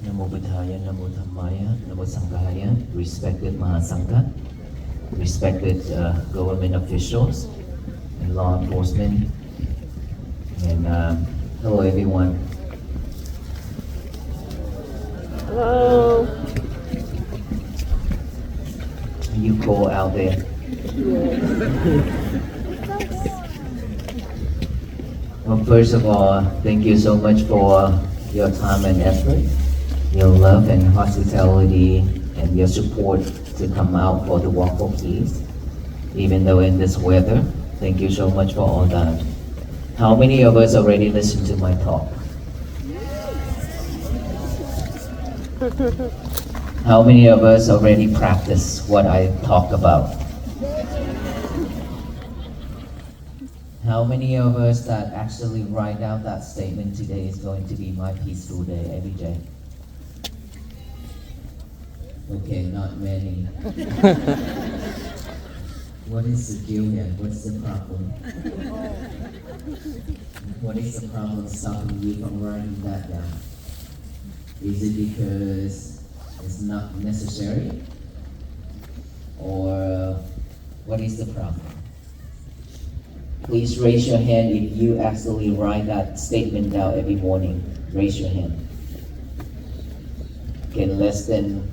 Namo Buddhaya, Namo Dhammaya, Namo Sanghaya, respected Mahasangha, respected government officials and law enforcement, and hello everyone. Hello. You go out there. Well, first of all, thank you so much for your time and effort, your love and hospitality, and your support to come out for the Walk for Peace, even though in this weather. Thank you so much for all that. How many of us already listened to my talk? How many of us already practice what I talk about? How many of us that actually write out that statement, today is going to be my peaceful day every day? Okay, not many. What is the deal here? What's the problem? What is the problem stopping you from writing that down? Is it because it's not necessary? Or what is the problem? Please raise your hand if you actually write that statement down every morning. Raise your hand. Okay, less than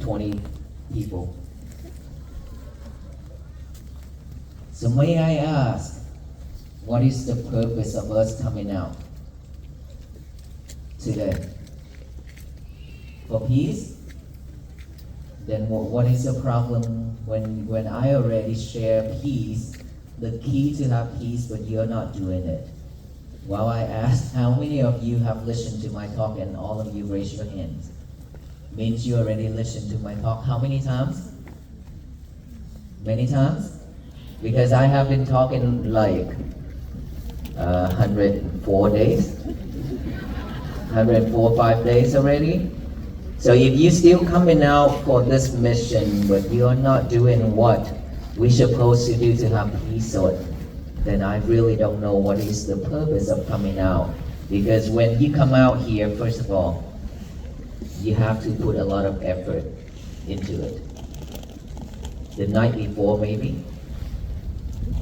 20 people. So may I ask, what is the purpose of us coming out today? For peace? Then what is the problem when I already share peace, the key to have peace, but you're not doing it? Well, I asked, how many of you have listened to my talk, and all of you raise your hands? Means you already listened to my talk. How many times? Many times? Because I have been talking like 104 days, 104 5 days already. So if you still coming out for this mission, but you are not doing what we're supposed to do to have peace, then I really don't know what is the purpose of coming out. Because when you come out here, first of all, you have to put a lot of effort into it. The night before maybe.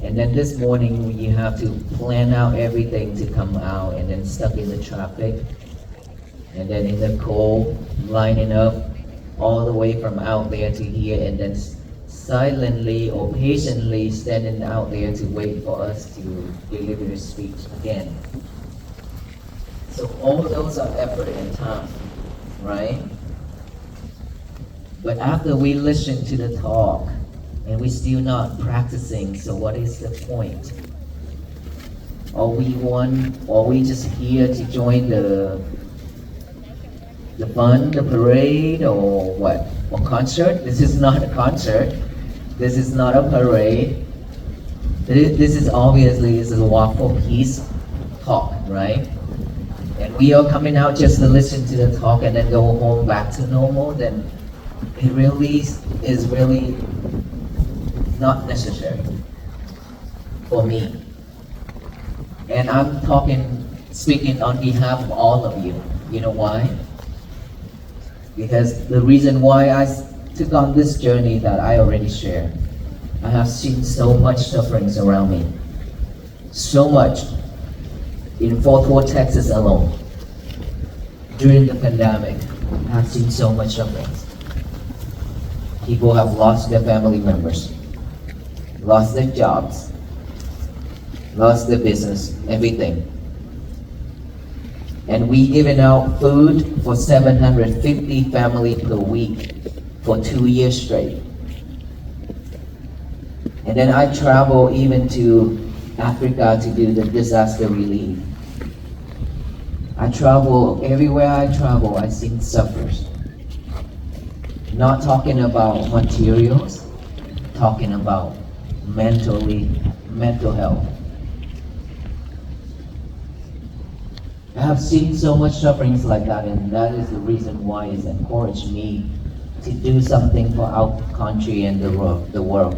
And then this morning you have to plan out everything to come out, and then stuck in the traffic. And then in the cold, lining up all the way from out there to here, and then silently or patiently standing out there to wait for us to deliver the speech again. So all those are effort and time, right? But after we listen to the talk, and we're still not practicing, so what is the point? Are we just here to join the fun, the parade, or what? Or concert? This is not a concert. This is not a parade. This is obviously a Walk for Peace talk, right? And we are coming out just to listen to the talk and then go home back to normal, then it really is not necessary for me. And I'm speaking on behalf of all of you. You know why? Because the reason why I took on this journey that I already shared, I have seen so much sufferings around me. So much. In Fort Worth, Texas alone, during the pandemic, I have seen so much sufferings. People have lost their family members, lost their jobs, lost their business, everything. And we giving out food for 750 families per week for 2 years straight. And then I travel even to Africa to do the disaster relief. I travel, everywhere I travel, I see sufferers. Not talking about materials, talking about mental health. I have seen so much sufferings like that, and that is the reason why it's encouraged me to do something for our country and the world.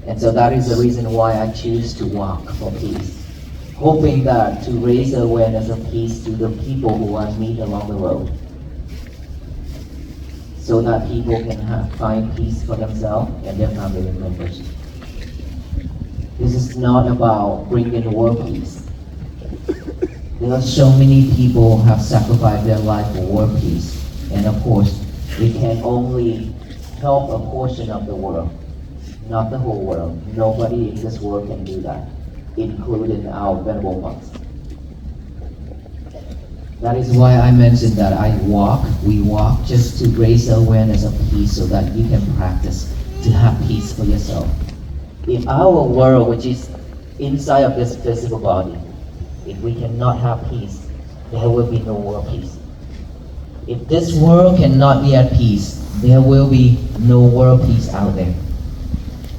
And so that is the reason why I choose to walk for peace. hoping that to raise the awareness of peace to the people who I meet along the road, so that people can find peace for themselves and their family members. This is not about bringing world peace. There are so many people who have sacrificed their life for world peace, and of course, we can only help a portion of the world, not the whole world. Nobody in this world can do that, including our Venerable monks. That is why I mentioned that we walk just to raise the awareness of peace so that you can practice to have peace for yourself. In our world, which is inside of this physical body, if we cannot have peace, there will be no world peace. If this world cannot be at peace, there will be no world peace out there.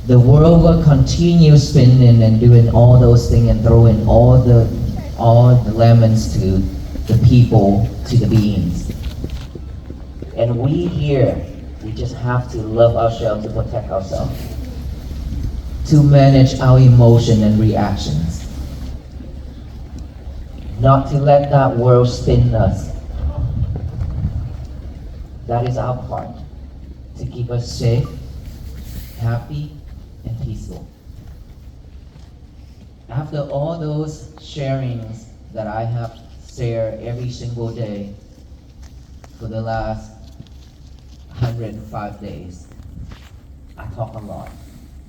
The world will continue spinning and doing all those things and throwing all the lemons to the people, to the beings. And we here, we just have to love ourselves, to protect ourselves, to manage our emotion and reactions, not to let that world spin us. That is our part, to keep us safe, happy, and peaceful. After all those sharings that I have shared every single day for the last 105 days, I talk a lot.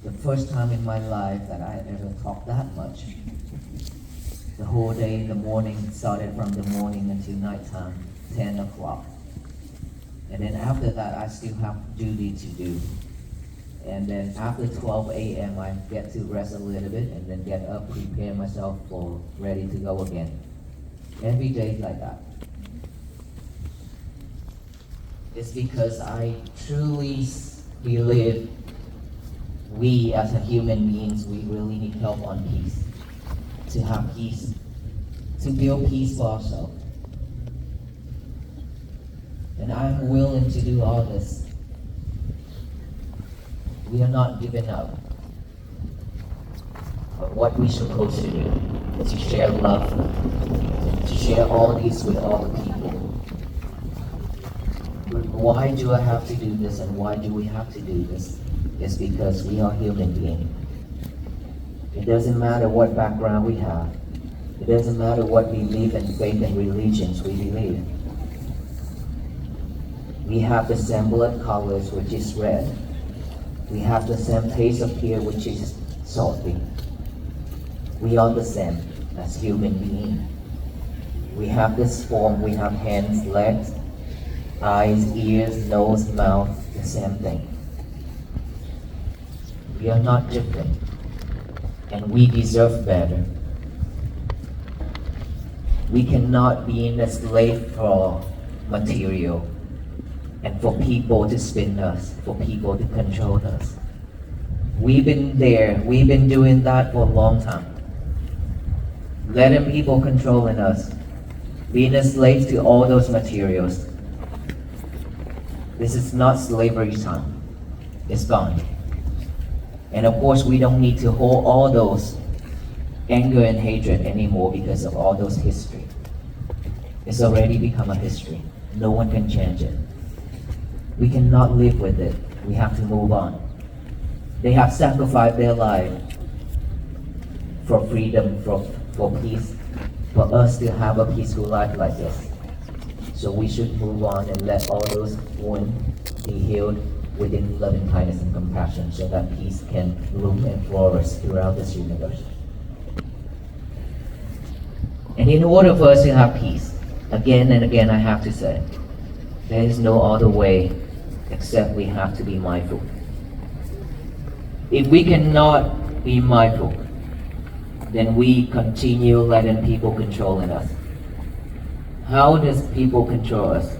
The first time in my life that I ever talked that much. The whole day in the morning, started from the morning until nighttime, 10 o'clock. And then after that, I still have duty to do. And then after 12 a.m., I get to rest a little bit and then get up, prepare myself for ready to go again. Every day like that. It's because I truly believe we as a human beings, we really need help on peace. To have peace. To build peace for ourselves. And I'm willing to do all this. We are not giving up. But what we're supposed to do is to share love, to share all this with all the people. Why do I have to do this and why do we have to do this? It's because we are human beings. It doesn't matter what background we have. It doesn't matter what belief and faith and religions we believe. We have the same blood colors, which is red. We have the same taste of fear, which is salty. We are the same as human beings. We have this form, we have hands, legs, eyes, ears, nose, mouth, the same thing. We are not different, and we deserve better. We cannot be in a slave for material and for people to spin us, for people to control us. We've been there, we've been doing that for a long time. Letting people controlling us, being a slave to all those materials. This is not slavery time. It's gone. And of course, we don't need to hold all those anger and hatred anymore because of all those history. It's already become a history. No one can change it. We cannot live with it. We have to move on. They have sacrificed their life for freedom, for peace, for us to have a peaceful life like this. So we should move on and let all those wounds be healed within loving kindness and compassion so that peace can bloom and flourish throughout this universe. And in order for us to have peace, again and again I have to say, there is no other way except we have to be mindful. If we cannot be mindful, then we continue letting people controlling us. How does people control us?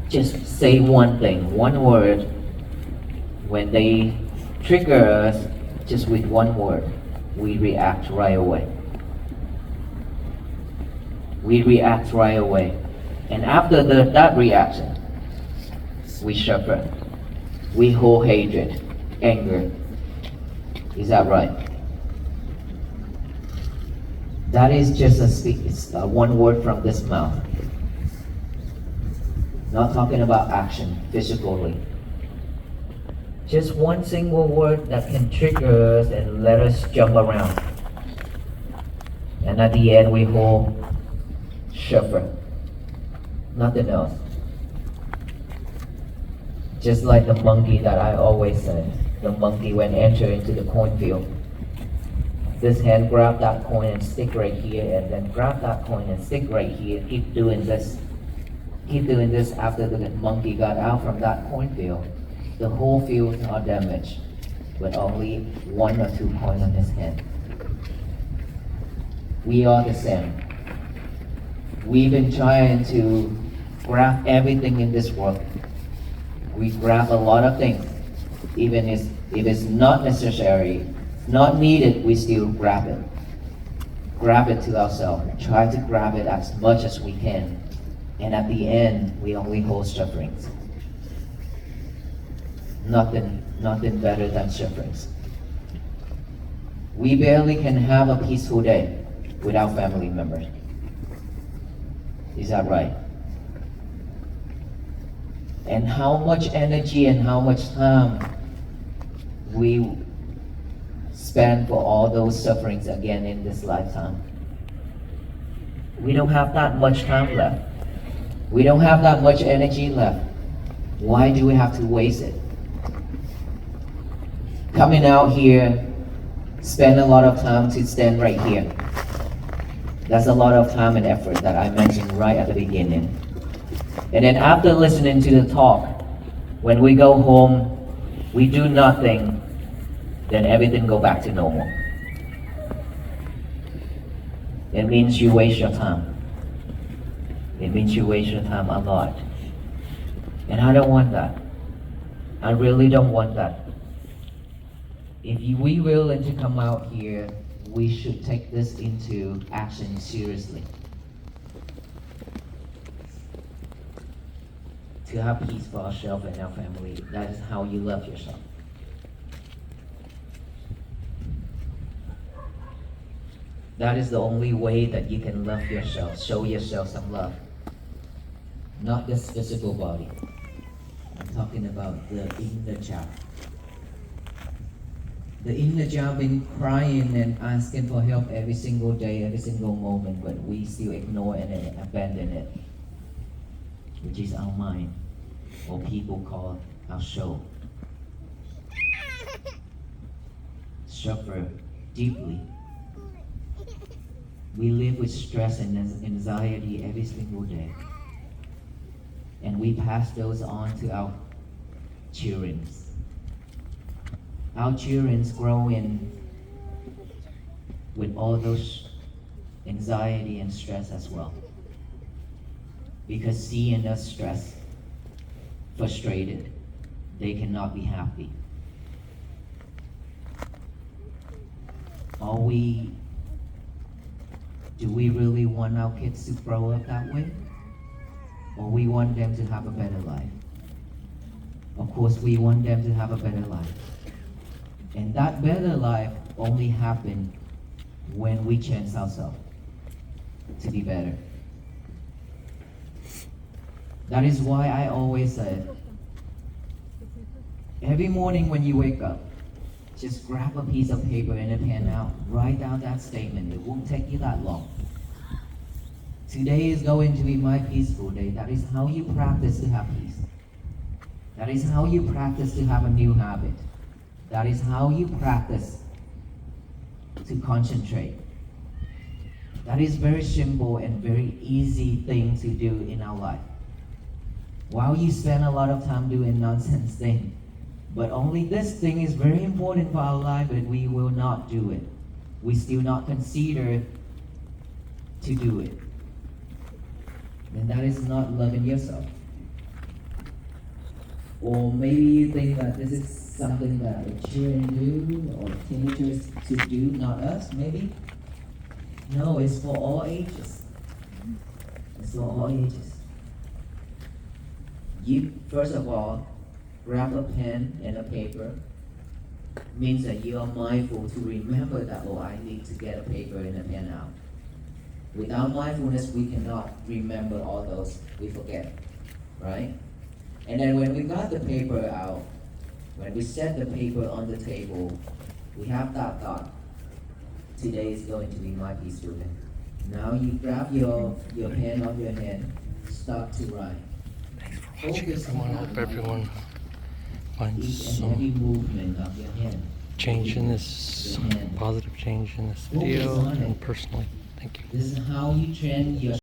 Just say one thing, one word. When they trigger us, just with one word, we react right away. We react right away. And after that reaction, we suffer. We hold hatred, anger. Is that right? That is just it's one word from this mouth. Not talking about action, physically. Just one single word that can trigger us and let us jump around. And at the end, we hold suffer. Nothing else. Just like the monkey that I always say. The monkey when enter into the cornfield. This hand grab that coin and stick right here, and then grab that coin and stick right here. Keep doing this. Keep doing this after the monkey got out from that cornfield. The whole field are damaged, but only 1 or 2 coins on his hand. We are the same. We've been trying to grab everything in this world. We grab a lot of things. Even if it's not necessary, not needed, we still grab it. Grab it to ourselves. Try to grab it as much as we can. And at the end, we only hold sufferings. Nothing better than sufferings. We barely can have a peaceful day without family members. Is that right? And how much energy and how much time we spend for all those sufferings again in this lifetime. We don't have that much time left. We don't have that much energy left. Why do we have to waste it? Coming out here, spend a lot of time to stand right here. That's a lot of time and effort that I mentioned right at the beginning. And then after listening to the talk, when we go home, we do nothing, then everything go back to normal. It means you waste your time. It means you waste your time a lot. And I don't want that. I really don't want that. If we willing to come out here, we should take this into action seriously. To have peace for ourselves and our family, that is how you love yourself. That is the only way that you can love yourself, show yourself some love. Not this physical body. I'm talking about the inner child. The inner child been crying and asking for help every single day, every single moment, but we still ignore and abandon it, which is our mind, or people call our soul. Suffer deeply. We live with stress and anxiety every single day. And we pass those on to our children. Our children grow in with all those anxiety and stress as well. Because seeing us stressed, frustrated, they cannot be happy. Do we really want our kids to grow up that way? Or we want them to have a better life? Of course, we want them to have a better life. And that better life only happens when we change ourselves to be better. That is why I always say, every morning when you wake up, just grab a piece of paper and a pen out, write down that statement. It won't take you that long. Today is going to be my peaceful day. That is how you practice to have peace. That is how you practice to have a new habit. That is how you practice to concentrate. That is very simple and very easy thing to do in our life. While you spend a lot of time doing nonsense things, but only this thing is very important for our life, but we will not do it. We still not consider to do it. And that is not loving yourself. Or maybe you think that this is something that children do or teenagers should do, not us, maybe. No, it's for all ages. It's for all ages. You, first of all, grab a pen and a paper. Means that you are mindful to remember that, oh, I need to get a paper and a pen out. Without mindfulness, we cannot remember all those. We forget, right? And then when we got the paper out, when we set the paper on the table, we have that thought. Today is going to be my peace student. Now you grab your pen on your hand, start to write. Thanks for watching, Focus everyone. on Hope that everyone each finds and every some movement of your hand. change in this, Your hand. positive change in this Focus video on and it. personally. Thank you. This is how you train your